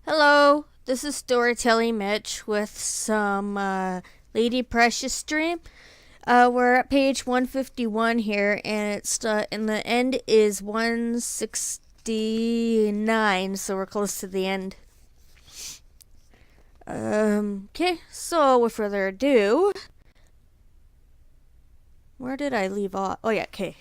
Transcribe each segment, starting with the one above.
Hello, this is Storytelling Mitch with some Lady Precious Dream. We're at page 151 here, and the end is 169, so we're close to the end. Okay, so with further ado, where did I leave off? Oh, yeah, okay.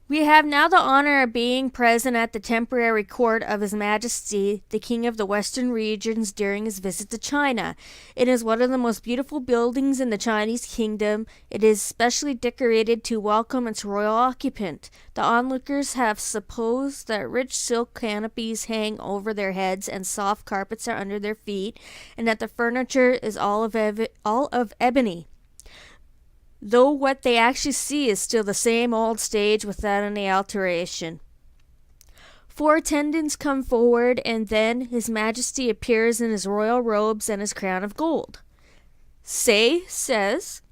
We have now the honor of being present at the temporary court of His Majesty, the King of the Western regions, during his visit to China. It is one of the most beautiful buildings in the Chinese kingdom. It is specially decorated to welcome its royal occupant. The onlookers have supposed that rich silk canopies hang over their heads and soft carpets are under their feet, and that the furniture is all of ebony, though what they actually see is still the same old stage without any alteration. 4 attendants come forward, and then His Majesty appears in his royal robes and his crown of gold. Hsieh says,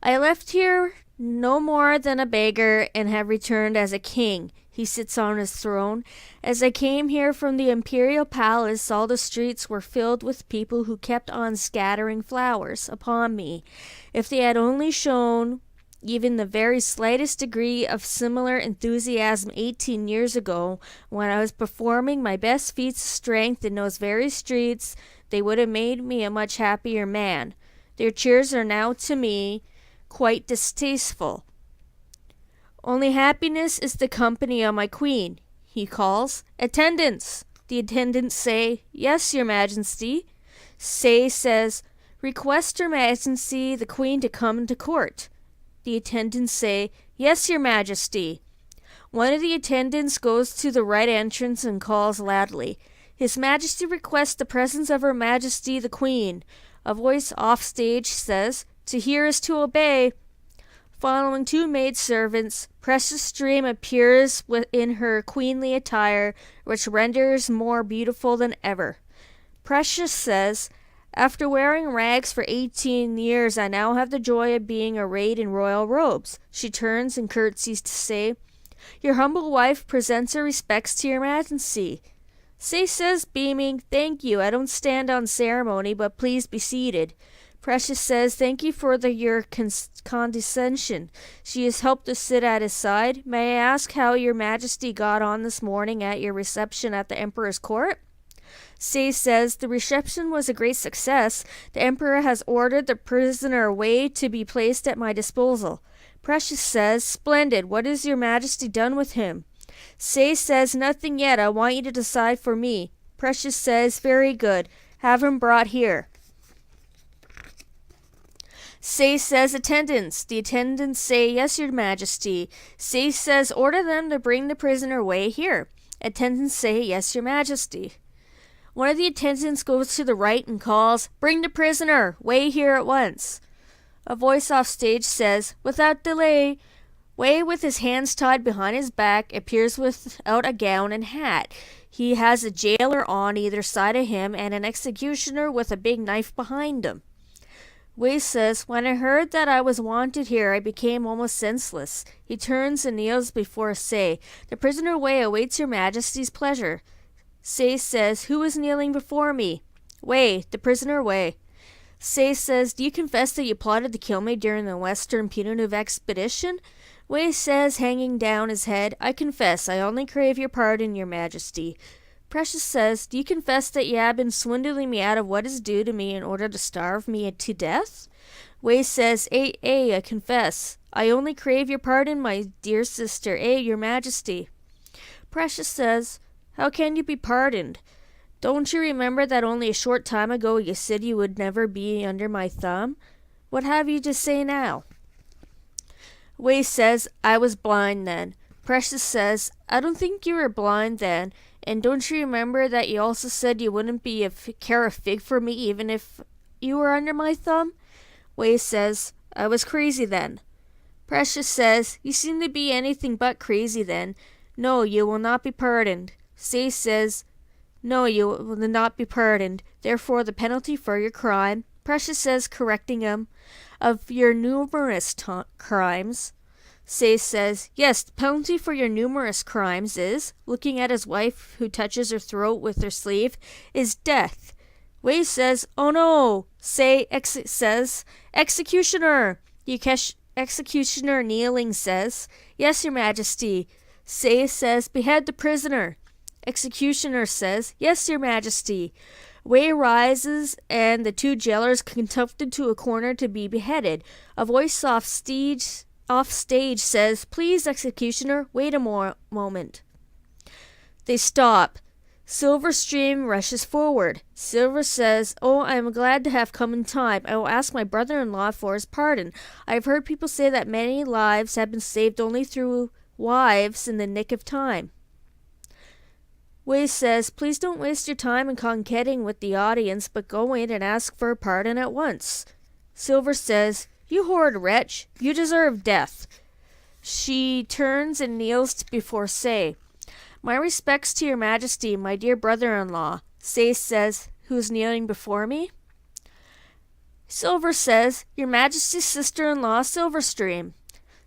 "I left here no more than a beggar and have returned as a king." He sits on his throne. "As I came here from the imperial palace, all the streets were filled with people who kept on scattering flowers upon me. If they had only shown even the very slightest degree of similar enthusiasm 18 years ago, when I was performing my best feats of strength in those very streets, they would have made me a much happier man. Their cheers are now to me quite distasteful. Only happiness is the company of my queen." He calls, "Attendants!" The attendants say, "Yes, your majesty." Hsieh says, "Request her majesty the queen to come into court." The attendants say, "Yes, your majesty." One of the attendants goes to the right entrance and calls loudly, "His Majesty requests the presence of Her Majesty the Queen." A voice off stage says, "To hear is to obey." Following 2 maidservants, Precious Dream appears in her queenly attire, which renders more beautiful than ever. Precious says, "After wearing rags for 18 years, I now have the joy of being arrayed in royal robes." She turns and curtsies to say, "Your humble wife presents her respects to your majesty." Hsieh says, beaming, "Thank you. I don't stand on ceremony, but please be seated." Precious says, "Thank you for your condescension." She is helped to sit at his side. "May I ask how your majesty got on this morning at your reception at the emperor's court?" Hsieh says, "The reception was a great success. The emperor has ordered the prisoner Wei to be placed at my disposal." Precious says, "Splendid. What has your majesty done with him?" Hsieh says, "Nothing yet. I want you to decide for me." Precious says, "Very good. Have him brought here." Hsieh says, "Attendants." The attendants say, "Yes, your majesty." Hsieh says, "Order them to bring the prisoner Wei here." Attendants say, "Yes, your majesty." One of the attendants goes to the right and calls, "Bring the prisoner Wei here at once." A voice off stage says, "Without delay." Wei, with his hands tied behind his back, appears without a gown and hat. He has a jailer on either side of him and an executioner with a big knife behind him. Wei says, "When I heard that I was wanted here, I became almost senseless." He turns and kneels before Hsieh. "The prisoner Wei awaits your majesty's pleasure." Hsieh says, "Who is kneeling before me?" "Wei, the prisoner Wei." Hsieh says, "Do you confess that you plotted to kill me during the Western Punitive Expedition?" Wei says, hanging down his head, "I confess. I only crave your pardon, your majesty." Precious says, "Do you confess that you have been swindling me out of what is due to me in order to starve me to death?" Wei says, I confess. I only crave your pardon, my dear sister, your majesty." Precious says, "How can you be pardoned? Don't you remember that only a short time ago you said you would never be under my thumb? What have you to say now?" Wei says, "I was blind then." Precious says, "I don't think you were blind then. And don't you remember that you also said you wouldn't care a fig for me even if you were under my thumb?" Wei says, "I was crazy then." Precious says, "You seem to be anything but crazy then. No, you will not be pardoned." Hsieh says, "No, you will not be pardoned. Therefore the penalty for your crime," Precious says, correcting him, "of your numerous crimes." Hsieh says, yes, the penalty for your numerous crimes is, looking at his wife who touches her throat with her sleeve, is death. Wei says, oh no. Hsieh says, executioner. The executioner kneeling says, yes, your majesty. Hsieh says, behead the prisoner. Executioner says, yes, your majesty. Wei rises and the two jailers conducted to a corner to be beheaded. A voice off stage says, please, executioner, wait a moment. They stop. Silverstream rushes forward. Silver says, oh, I am glad to have come in time. I will ask my brother-in-law for his pardon. I have heard people say that many lives have been saved only through wives in the nick of time. Wei says, please don't waste your time in concocting with the audience, but go in and ask for a pardon at once. Silver says, you horrid wretch, you deserve death. She turns and kneels before Hsieh. My respects to your majesty, my dear brother-in-law. Hsieh says, who is kneeling before me? Silver says, your majesty's sister-in-law, Silverstream.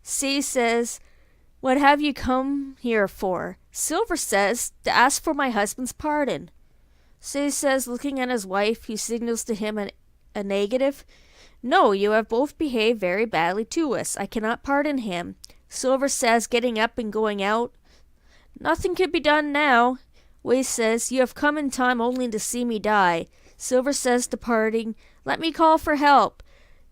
Hsieh says, what have you come here for? Silver says, to ask for my husband's pardon. Hsieh says, looking at his wife, who signals to him a negative, no, you have both behaved very badly to us. I cannot pardon him. Silver says, getting up and going out, nothing can be done now. Wei says, you have come in time only to see me die. Silver says, departing, let me call for help.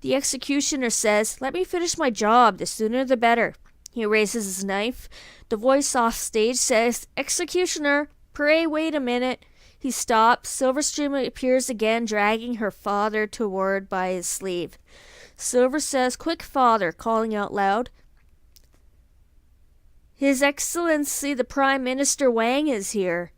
The executioner says, let me finish my job, the sooner the better. He raises his knife. The voice off stage says, executioner, pray wait a minute. He stops. Silverstream appears again, dragging her father toward by his sleeve. Silver says, quick, father, calling out loud. His Excellency the Prime Minister Wang is here.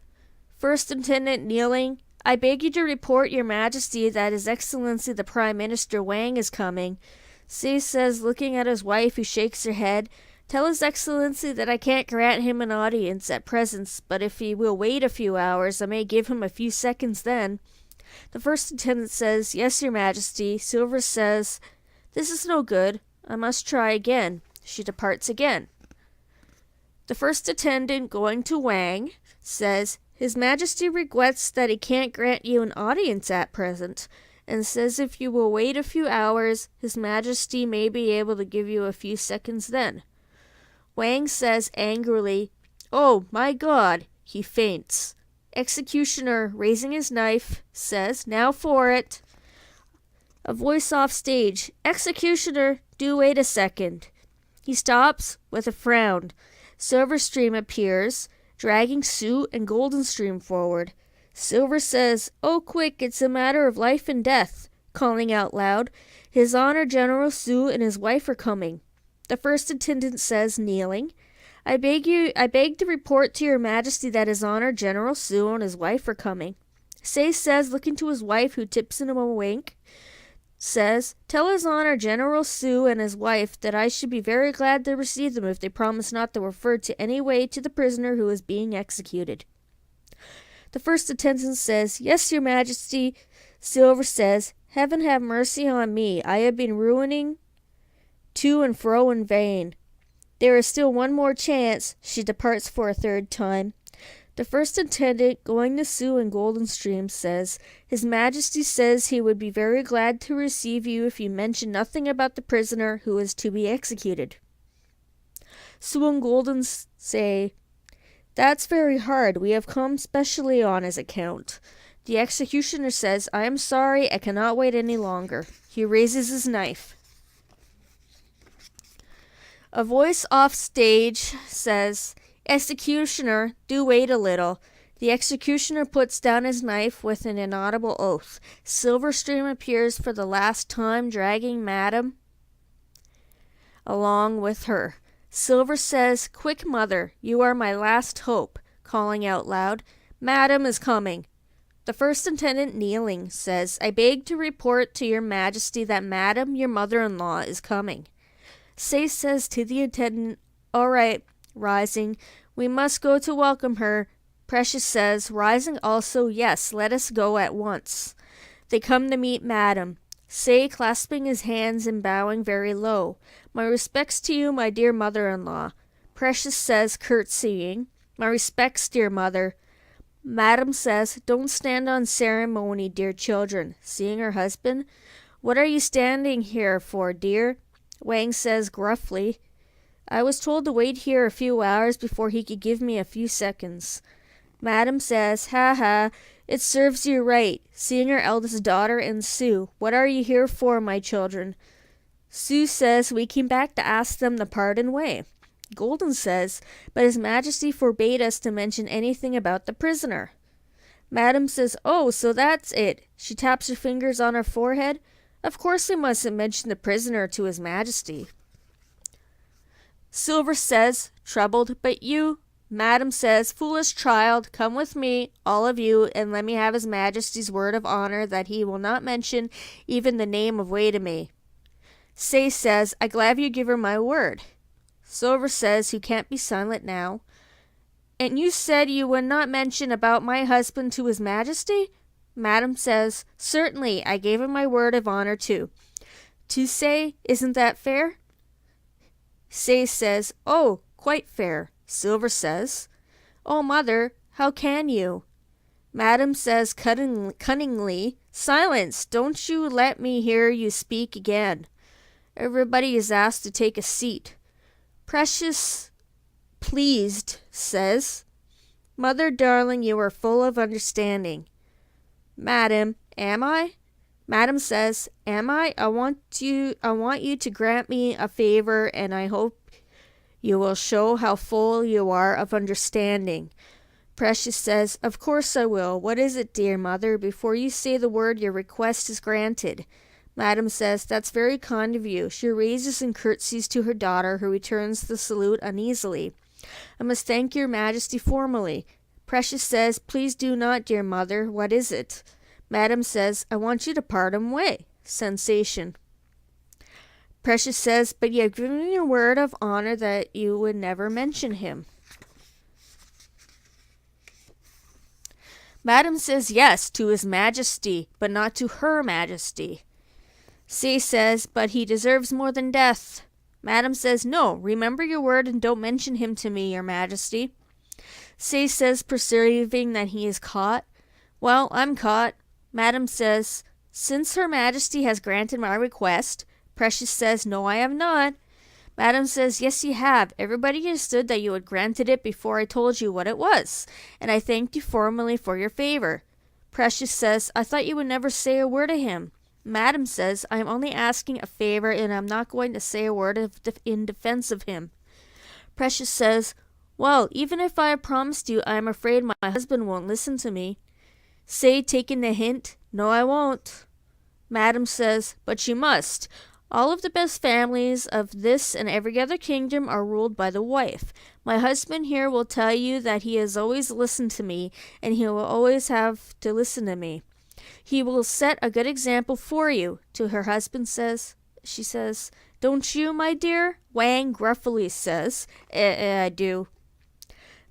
First Lieutenant kneeling, I beg you to report, your majesty, that His Excellency the Prime Minister Wang is coming. Hsieh says, looking at his wife, who shakes her head, tell His Excellency that I can't grant him an audience at present, but if he will wait a few hours, I may give him a few seconds then. The first lieutenant says, yes, your majesty. Silver says, this is no good. I must try again. She departs again. The first attendant, going to Wang, says, his majesty regrets that he can't grant you an audience at present, and says if you will wait a few hours, his majesty may be able to give you a few seconds then. Wang says angrily, oh, my God! He faints. Executioner, raising his knife, says, now for it. A voice off stage, executioner, do wait a second. He stops with a frown. Silverstream appears, dragging Hsieh and Goldenstream forward. Silver says, oh, quick, it's a matter of life and death, calling out loud, His Honor General Hsieh and his wife are coming. The first attendant says, kneeling, I beg to report to your majesty that His Honor General Hsieh and his wife are coming. Hsieh says, looking to his wife, who tips him a wink, says, tell His Honor General Hsieh and his wife that I should be very glad to receive them if they promise not to refer to any way to the prisoner who is being executed. The first attendant says, yes, your majesty. Silver says, heaven have mercy on me. I have been ruining to and fro in vain. There is still one more chance. She departs for a third time. The first attendant, going to Hsieh and Goldenstream, says, His Majesty says he would be very glad to receive you if you mention nothing about the prisoner who is to be executed. Hsieh and Golden say, that's very hard. We have come specially on his account. The executioner says, I am sorry, I cannot wait any longer. He raises his knife. A voice off stage says, executioner, do wait a little. The executioner puts down his knife with an inaudible oath. Silverstream appears for the last time, dragging Madam along with her. Silver says, quick, mother, you are my last hope, calling out loud, Madam is coming. The first attendant, kneeling, says, I beg to report to your majesty that Madam, your mother-in-law, is coming. Hsieh says to the attendant, all right, rising, we must go to welcome her. Precious says, rising also, yes, let us go at once. They come to meet Madam. Hsieh clasping his hands and bowing very low. My respects to you, my dear mother-in-law. Precious says, curtsying. My respects, dear mother. Madam says, don't stand on ceremony, dear children. Seeing her husband, what are you standing here for, dear? Wang says gruffly, I was told to wait here a few hours before he could give me a few seconds. Madam says, ha ha, it serves you right. Seeing her eldest daughter and Sue, what are you here for, my children? Sue says, we came back to ask them the pardon way. Golden says, but His Majesty forbade us to mention anything about the prisoner. Madam says, oh, so that's it. She taps her fingers on her forehead. Of course we mustn't mention the prisoner to His Majesty. Silver says, troubled, but you? Madam says, foolish child, come with me, all of you, and let me have His Majesty's word of honor that he will not mention even the name of Wei to me. Hsieh says, I glad you give her my word. Silver says, you can't be silent now. And you said you would not mention about my husband to His Majesty? Madam says, certainly, I gave him my word of honor too. To Hsieh, isn't that fair? Hsieh says, oh, quite fair. Silver says, oh, mother, how can you? Madam says cunningly, silence, don't you let me hear you speak again. Everybody is asked to take a seat. Precious, pleased, says, mother darling, you are full of understanding. Madam, am I? Madam says, am I? I want you to grant me a favor, and I hope you will show how full you are of understanding. Precious says, of course I will. What is it, dear mother? Before you say the word, your request is granted. Madam says, that's very kind of you. She raises and curtsies to her daughter, who returns the salute uneasily. I must thank your Majesty formally. Precious says, please do not, dear mother. What is it? Madam says, I want you to pardon Wei. Sensation. Precious says, but you have given me your word of honor that you would never mention him. Madam says, yes, to His Majesty, but not to Her Majesty. Hsieh says, but he deserves more than death. Madam says, no, remember your word and don't mention him to me, your Majesty. Hsieh says, perceiving that he is caught, well, I'm caught. Madam says, since Her Majesty has granted my request. Precious says, no, I have not. Madam says, yes, you have. Everybody understood that you had granted it before I told you what it was, and I thanked you formally for your favor. Precious says, I thought you would never say a word to him. Madam says, I am only asking a favor, and I'm not going to say a word in defense of him. Precious says, well, even if I have promised you, I am afraid my husband won't listen to me. Hsieh, taking the hint, no, I won't. Madam says, but you must. All of the best families of this and every other kingdom are ruled by the wife. My husband here will tell you that he has always listened to me, and he will always have to listen to me. He will set a good example for you. To her husband she says, don't you, my dear? Wang gruffly says, I do.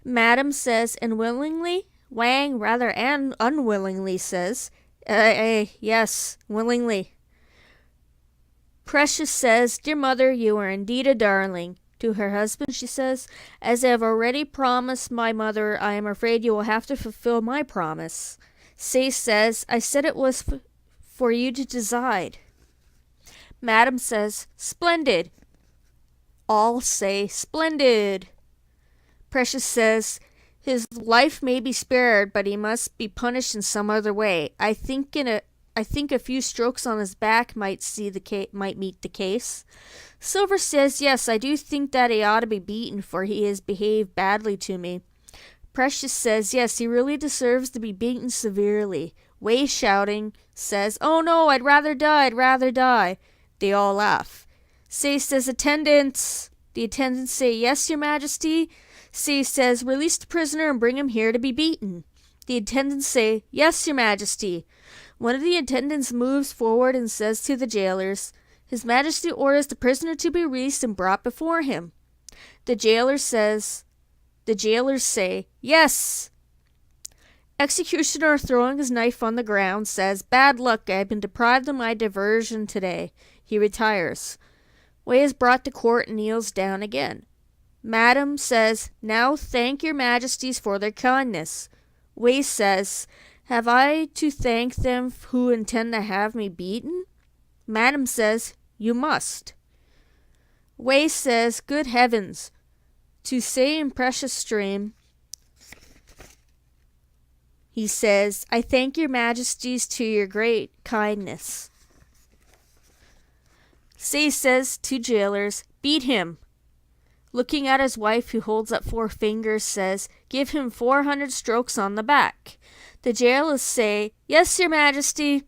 Madam says, and willingly? Wang rather unwillingly says, yes, willingly. Precious says, dear mother, you are indeed a darling. To her husband she says, as I have already promised my mother, I am afraid you will have to fulfill my promise. Hsieh says, I said it was for you to decide. Madam says, splendid. All say, splendid. Precious says, his life may be spared, but he must be punished in some other way. I think a few strokes on his back might meet the case. Silver says, yes, I do think that he ought to be beaten, for he has behaved badly to me. Precious says, yes, he really deserves to be beaten severely. Wei, shouting, says, oh no, I'd rather die, I'd rather die. They all laugh. Hsieh says, attendants. The attendants say, yes, your Majesty. Hsieh says, release the prisoner and bring him here to be beaten. The attendants say, yes, your Majesty. One of the attendants moves forward and says to the jailers, His Majesty orders the prisoner to be released and brought before him. The jailers say, yes. Executioner, throwing his knife on the ground, says, "Bad luck, I've been deprived of my diversion today." He retires. Wei is brought to court and kneels down again. Madam says, "Now thank your majesties for their kindness." Wei says, "Have I to thank them who intend to have me beaten?" Madam says, "You must." Wei says, "Good heavens." To say in precious stream, he says, "I thank your majesties to your great kindness." Hsieh says to jailers, "Beat him." Looking at his wife, who holds up 4 fingers, says, "Give him 400 strokes on the back." The jailers say, "Yes, your majesty."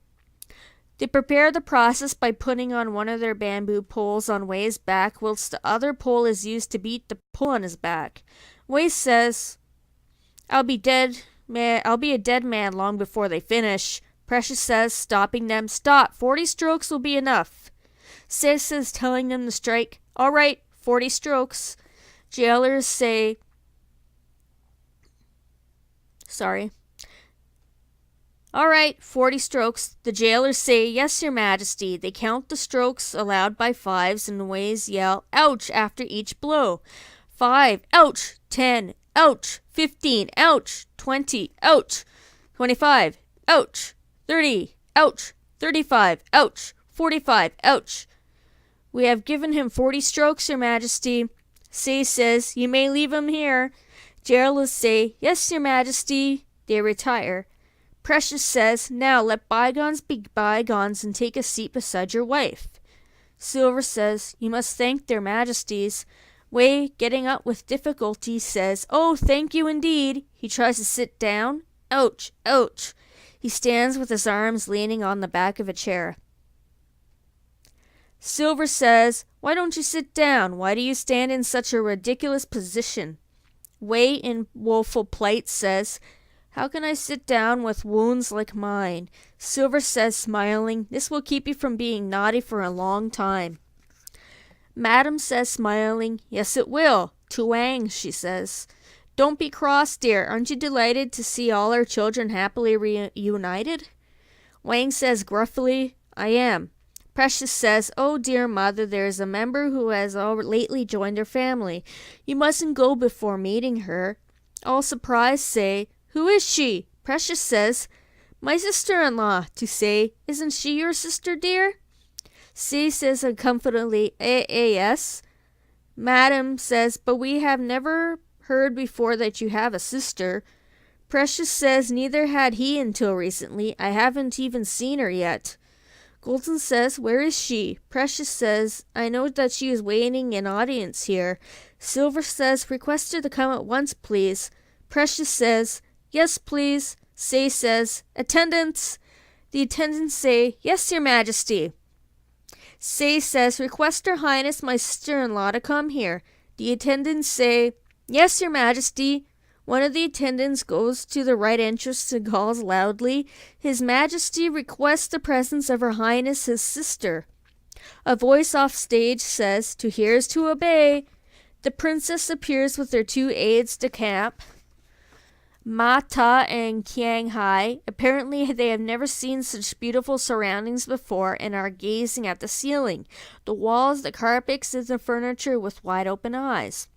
They prepare the process by putting on one of their bamboo poles on Wei's back, whilst the other pole is used to beat the pole on his back. Wei says, I'll be a dead man long before they finish." Precious says, stopping them, "Stop, 40 strokes will be enough." Hsieh says, telling them to strike, "All right, 40 strokes." Jailers say, "All right, 40 strokes." The jailers say, "Yes, your majesty." They count the strokes allowed by 5s, and Wei's yell, "Ouch," after each blow. 5, ouch. 10, ouch. 15, ouch. 20, ouch. 25, ouch. 30, ouch. 35, ouch. 45, ouch. "We have given him 40 strokes, your majesty." Hsieh says, "You may leave him here." Jailers say, "Yes, your majesty." They retire. Precious says, "Now let bygones be bygones and take a seat beside your wife." Silver says, "You must thank their majesties." Wei, getting up with difficulty, says, "Oh, thank you indeed." He tries to sit down. Ouch, ouch. He stands with his arms leaning on the back of a chair. Silver says, "Why don't you sit down? Why do you stand in such a ridiculous position?" Wei, in woeful plight, says, "How can I sit down with wounds like mine?" Silver says, smiling, "This will keep you from being naughty for a long time." Madam says, smiling, "Yes, it will." To Wang, she says, "Don't be cross, dear. Aren't you delighted to see all our children happily reunited?" Wang says gruffly, "I am." Precious says, "Oh, dear mother, there is a member who has lately joined our family. You mustn't go before meeting her." All surprised say, "Who is she?" Precious says, "My sister-in-law." To say, "Isn't she your sister, dear?" Hsieh says uncomfortably, yes." Madam says, "But we have never heard before that you have a sister." Precious says, "Neither had he until recently. I haven't even seen her yet." Golden says, "Where is she?" Precious says, "I know that she is waiting an audience here." Silver says, "Request her to come at once, please." Precious says, "Yes, please." Hsieh says, "Attendants." The attendants say, "Yes, your majesty." Hsieh says, "Request her highness my sister-in-law to come here." The attendants say, "Yes, your majesty." One of the attendants goes to the right entrance and calls loudly, "His majesty requests the presence of her highness his sister." A voice off stage says, "To hear is to obey." The princess appears with her 2 aides de camp, Ma Ta and Qiang Hai. Apparently they have never seen such beautiful surroundings before and are gazing at the ceiling, the walls, the carpets, and the furniture with wide open eyes.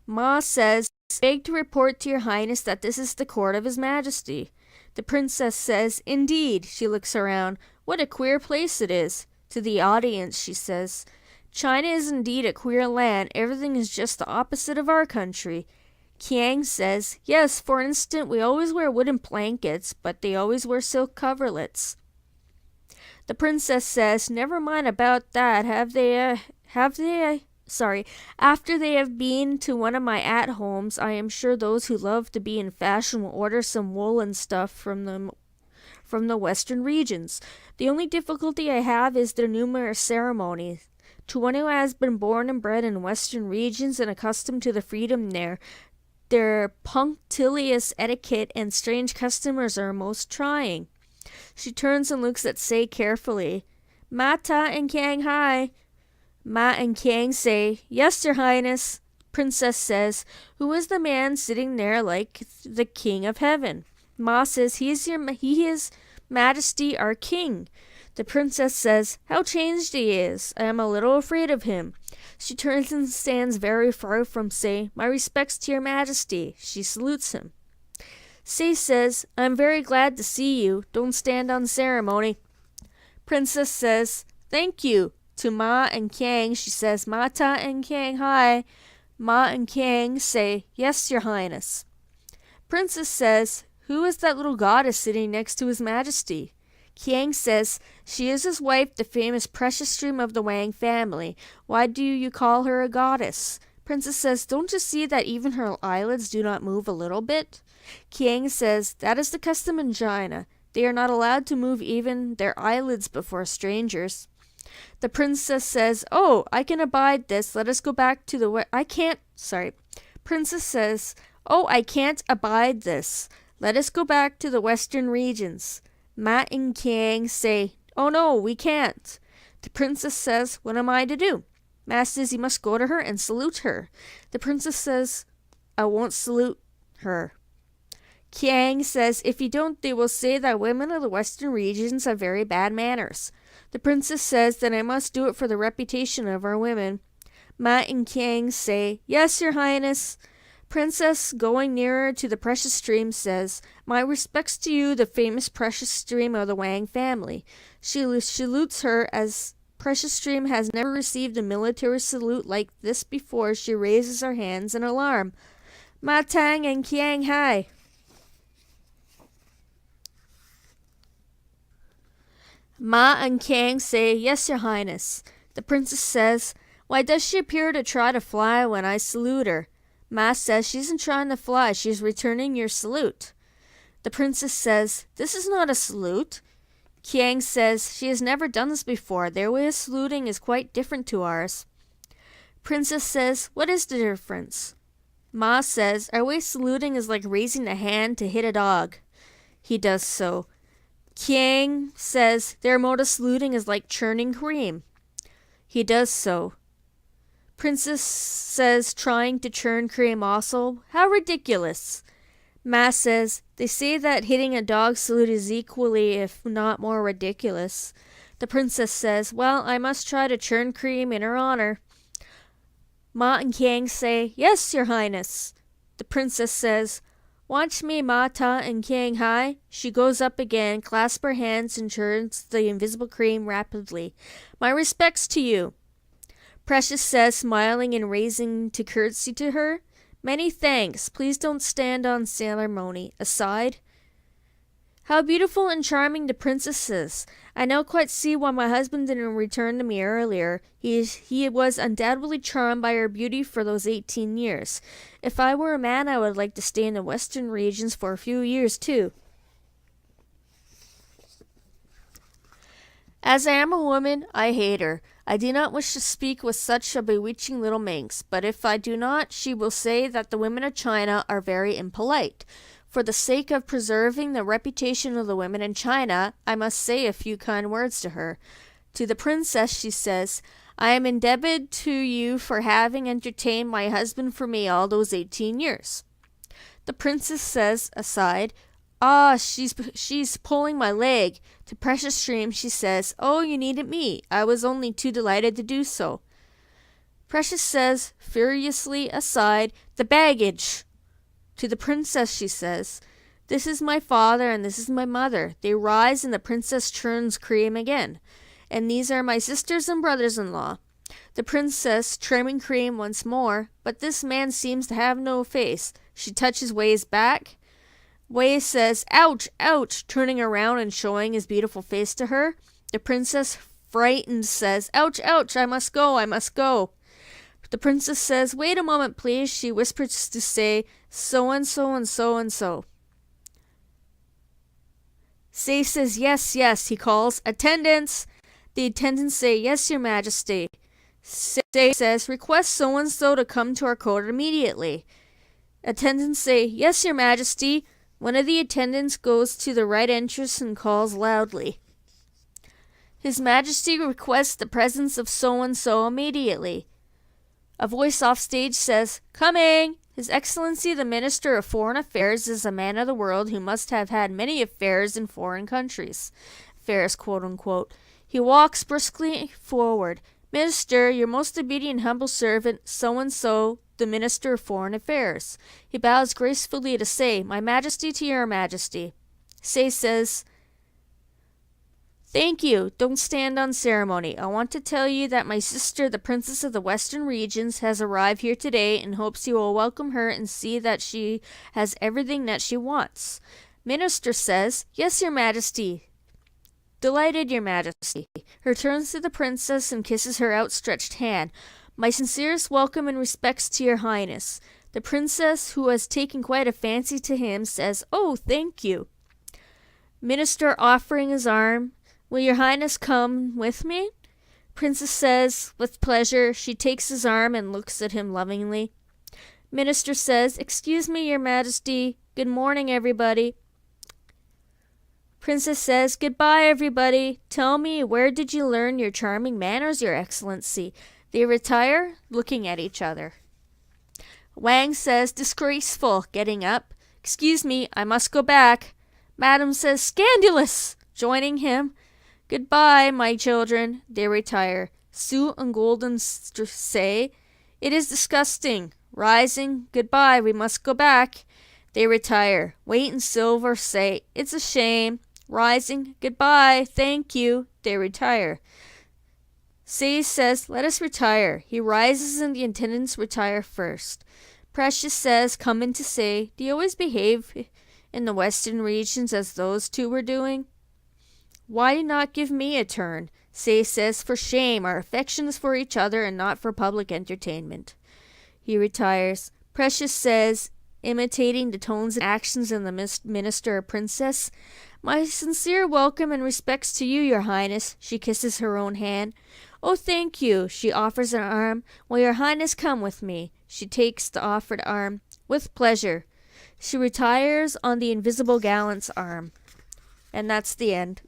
Ma says, "Beg to report to your highness that this is the court of his majesty." The princess says, "Indeed." She looks around. "What a queer place it is." To the audience she says, "China is indeed a queer land. Everything is just the opposite of our country." Qiang says, "Yes, for instance, we always wear wooden blankets, but they always wear silk coverlets." The princess says, "Never mind about that. After they have been to one of my at-homes, I am sure those who love to be in fashion will order some woolen stuff from the western regions. The only difficulty I have is their numerous ceremonies. To one who has been born and bred in western regions and accustomed to the freedom there, their punctilious etiquette and strange customers are most trying." She turns and looks at Hsieh carefully. "Ma Ta and Qiang Hai." Ma and Qiang say, "Yes, your highness." Princess says, "Who is the man sitting there like the king of heaven?" Ma says, he is Majesty our king. The princess says, how changed he is. I am a little afraid of him. She turns and stands very far from Hsieh. My respects to your majesty. She salutes him. Hsieh says, I am very glad to see you. Don't stand on ceremony. Princess says, thank you. To Ma and Kang, she says, Mata and Kang, hi. Ma and Kang say, yes, your highness. Princess says, who is that little goddess sitting next to his majesty? Kang says, she is his wife, the famous precious stream of the Wang family. Why do you call her a goddess? Princess says, don't you see that even her eyelids do not move a little bit? Kang says, that is the custom in China. They are not allowed to move even their eyelids before strangers. The princess says, oh, I can abide this. Let us go back to the Princess says, oh, I can't abide this. Let us go back to the western regions. Ma and Kang say, oh no, we can't. The princess says, what am I to do? Ma says, you must go to her and salute her. The princess says, I won't salute her. Kang says, if you don't, they will say that women of the western regions have very bad manners. The princess says, then I must do it for the reputation of our women. Ma and Kang say, yes, your highness. Princess, going nearer to the precious stream, says, my respects to you, the famous precious stream of the Wang family. She salutes her as precious stream has never received a military salute like this before. She raises her hands in alarm. Ma Tang and Kiang Hai. Ma and Kang say, yes, your highness. The princess says, why does she appear to try to fly when I salute her? Ma says, she isn't trying to fly, she's returning your salute. The princess says, this is not a salute. Kiang says, she has never done this before. Their way of saluting is quite different to ours. Princess says, what is the difference? Ma says, our way of saluting is like raising a hand to hit a dog. He does so. Kiang says, their mode of saluting is like churning cream. He does so. Princess says, trying to churn cream also. How ridiculous. Ma says, they say that hitting a dog salute is equally, if not more, ridiculous. The princess says, well, I must try to churn cream in her honor. Ma and Kang say, yes, your highness. The princess says, watch me, Mata and Kang Hai. She goes up again, clasps her hands, and churns the invisible cream rapidly. My respects to you. Precious says, smiling and raising to curtsy to her. Many thanks. Please don't stand on ceremony. Aside. How beautiful and charming the princess is. I now quite see why my husband didn't return to me earlier. He was undoubtedly charmed by her beauty for those 18 years. If I were a man, I would like to stay in the western regions for a few years too. As I am a woman, I hate her. I do not wish to speak with such a bewitching little minx, but if I do not, she will say that the women of China are very impolite. For the sake of preserving the reputation of the women in China, I must say a few kind words to her. To the princess she says, I am indebted to you for having entertained my husband for me all those 18 years. The princess says, aside, ah, she's pulling my leg. To Precious Stream she says, oh, you needed me. I was only too delighted to do so. Precious says, furiously aside, the baggage. To the princess she says, this is my father and this is my mother. They rise and the princess churns cream again. And these are my sisters and brothers-in-law. The princess trimming cream once more, but this man seems to have no face. She touches Wei's back. Wei says, ouch, ouch, turning around and showing his beautiful face to her. The princess, frightened, says, ouch, ouch, I must go, I must go. The princess says, wait a moment, please. She whispers to say, so and so and so and so. Hsieh says, yes, yes, he calls, attendants. The attendants say, yes, your majesty. Hsieh says, request so and so to come to our court immediately. Attendants say, yes, your majesty. One of the attendants goes to the right entrance and calls loudly. His Majesty requests the presence of so-and-so immediately. A voice off stage says, coming! His Excellency the Minister of Foreign Affairs is a man of the world who must have had many affairs in foreign countries. Affairs, quote unquote. He walks briskly forward. Minister, your most obedient humble servant, so-and-so, the Minister of Foreign Affairs. He bows gracefully to Hsieh, My Majesty to your Majesty. Hsieh says, Thank you. Don't stand on ceremony. I want to tell you that my sister, the Princess of the Western Regions, has arrived here today and hopes you will welcome her and see that she has everything that she wants. Minister says, Yes, your Majesty. Delighted, your Majesty. Her turns to the princess and kisses her outstretched hand. My sincerest welcome and respects to your Highness. The princess, who has taken quite a fancy to him, says, Oh, thank you. Minister offering his arm, Will your Highness come with me? Princess says, With pleasure. She takes his arm and looks at him lovingly. Minister says, Excuse me, your Majesty. Good morning, everybody. Princess says, Goodbye, everybody. Tell me, where did you learn your charming manners, your Excellency? They retire, looking at each other. Wang says, Disgraceful, getting up. Excuse me, I must go back. Madam says, Scandalous, joining him. Goodbye, my children. They retire. Su and Golden say, It is disgusting. Rising, Goodbye, we must go back. They retire. Weight and Silver say, It's a shame. Rising, Goodbye, thank you. They retire. Hsieh says, Let us retire. He rises and the attendants retire first. Precious says, Come in to say, Do you always behave in the Western regions as those two were doing? Why not give me a turn? Hsieh says, For shame, our affection is for each other and not for public entertainment. He retires. Precious says, imitating the tones and actions of the minister or princess, My sincere welcome and respects to you, your Highness. She kisses her own hand. Oh, thank you. She offers an arm. Will your Highness come with me? She takes the offered arm. With pleasure. She retires on the invisible gallant's arm. And that's the end.